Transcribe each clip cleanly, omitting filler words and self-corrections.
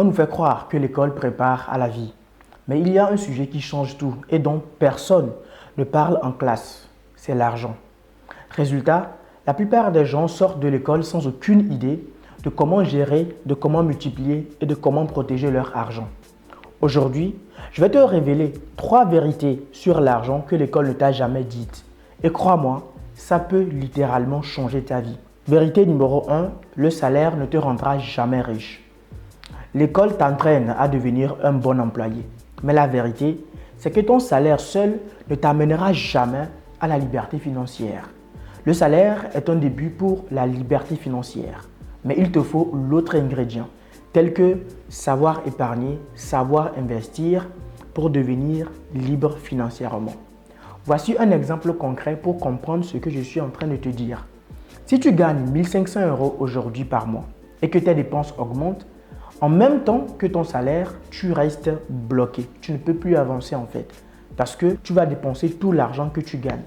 On nous fait croire que l'école prépare à la vie. Mais il y a un sujet qui change tout et dont personne ne parle en classe. C'est l'argent. Résultat, la plupart des gens sortent de l'école sans aucune idée de comment gérer, de comment multiplier et de comment protéger leur argent. Aujourd'hui, je vais te révéler 3 vérités sur l'argent que l'école ne t'a jamais dites. Et crois-moi, ça peut littéralement changer ta vie. Vérité numéro 1, le salaire ne te rendra jamais riche. L'école t'entraîne à devenir un bon employé. Mais la vérité, c'est que ton salaire seul ne t'amènera jamais à la liberté financière. Le salaire est un début pour la liberté financière. Mais il te faut l'autre ingrédient, tel que savoir épargner, savoir investir pour devenir libre financièrement. Voici un exemple concret pour comprendre ce que je suis en train de te dire. Si tu gagnes 1 500 € aujourd'hui par mois et que tes dépenses augmentent, en même temps que ton salaire, tu restes bloqué. Tu ne peux plus avancer en fait parce que tu vas dépenser tout l'argent que tu gagnes.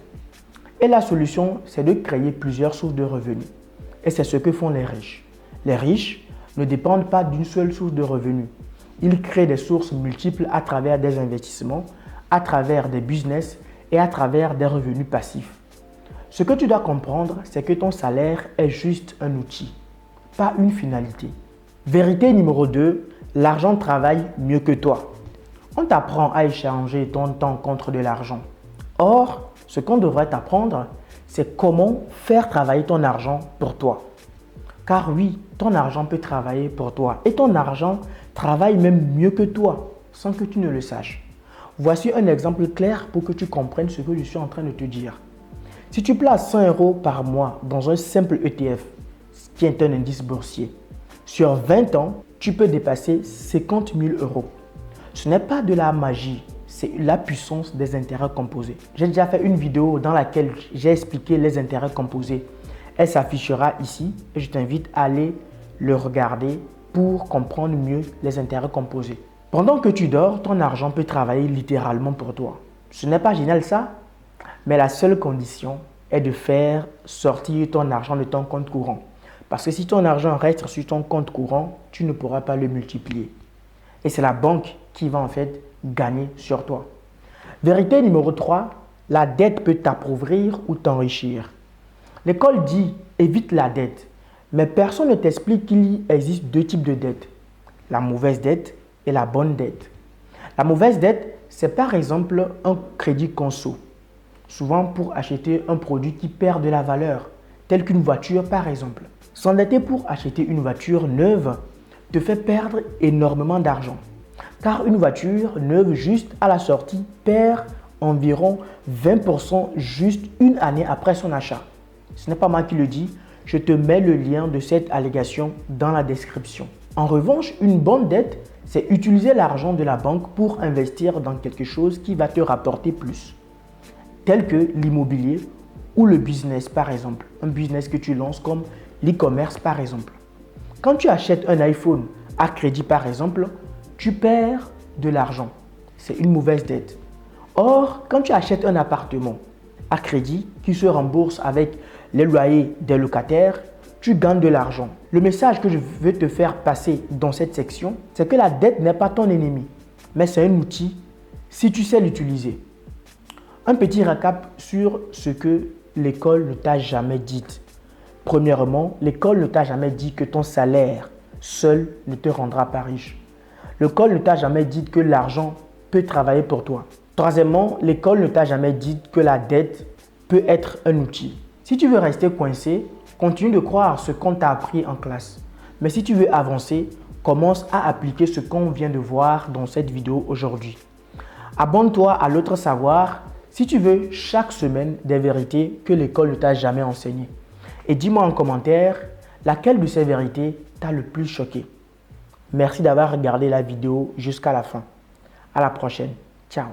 Et la solution, c'est de créer plusieurs sources de revenus. Et c'est ce que font les riches. Les riches ne dépendent pas d'une seule source de revenus. Ils créent des sources multiples à travers des investissements, à travers des business et à travers des revenus passifs. Ce que tu dois comprendre, c'est que ton salaire est juste un outil, pas une finalité. Vérité numéro 2, l'argent travaille mieux que toi. On t'apprend à échanger ton temps contre de l'argent. Or, ce qu'on devrait t'apprendre, c'est comment faire travailler ton argent pour toi. Car oui, ton argent peut travailler pour toi et ton argent travaille même mieux que toi sans que tu ne le saches. Voici un exemple clair pour que tu comprennes ce que je suis en train de te dire. Si tu places 100 € par mois dans un simple ETF, qui est un indice boursier, sur 20 ans, tu peux dépasser 50 000 €. Ce n'est pas de la magie, c'est la puissance des intérêts composés. J'ai déjà fait une vidéo dans laquelle j'ai expliqué les intérêts composés. Elle s'affichera ici et je t'invite à aller le regarder pour comprendre mieux les intérêts composés. Pendant que tu dors, ton argent peut travailler littéralement pour toi. Ce n'est pas génial ça? Mais la seule condition est de faire sortir ton argent de ton compte courant. Parce que si ton argent reste sur ton compte courant, tu ne pourras pas le multiplier. Et c'est la banque qui va en fait gagner sur toi. Vérité numéro 3, la dette peut t'appauvrir ou t'enrichir. L'école dit évite la dette, mais personne ne t'explique qu'il existe 2 types de dettes. La mauvaise dette et la bonne dette. La mauvaise dette, c'est par exemple un crédit conso, souvent pour acheter un produit qui perd de la valeur, tel qu'une voiture par exemple. S'endetter pour acheter une voiture neuve te fait perdre énormément d'argent. Car une voiture neuve juste à la sortie perd environ 20% juste une année après son achat. Ce n'est pas moi qui le dis, je te mets le lien de cette allégation dans la description. En revanche, une bonne dette, c'est utiliser l'argent de la banque pour investir dans quelque chose qui va te rapporter plus, tel que l'immobilier ou le business par exemple. Un business que tu lances comme l'e-commerce par exemple. Quand tu achètes un iPhone à crédit par exemple, tu perds de l'argent. C'est une mauvaise dette. Or, quand tu achètes un appartement à crédit qui se rembourse avec les loyers des locataires, tu gagnes de l'argent. Le message que je veux te faire passer dans cette section, c'est que la dette n'est pas ton ennemi, mais c'est un outil si tu sais l'utiliser. Un petit récap sur ce que l'école ne t'a jamais dit. Premièrement, l'école ne t'a jamais dit que ton salaire seul ne te rendra pas riche. L'école ne t'a jamais dit que l'argent peut travailler pour toi. Troisièmement, l'école ne t'a jamais dit que la dette peut être un outil. Si tu veux rester coincé, continue de croire ce qu'on t'a appris en classe. Mais si tu veux avancer, commence à appliquer ce qu'on vient de voir dans cette vidéo aujourd'hui. Abonne-toi à l'autre savoir si tu veux chaque semaine des vérités que l'école ne t'a jamais enseignées. Et dis-moi en commentaire laquelle de ces vérités t'a le plus choqué. Merci d'avoir regardé la vidéo jusqu'à la fin. À la prochaine. Ciao.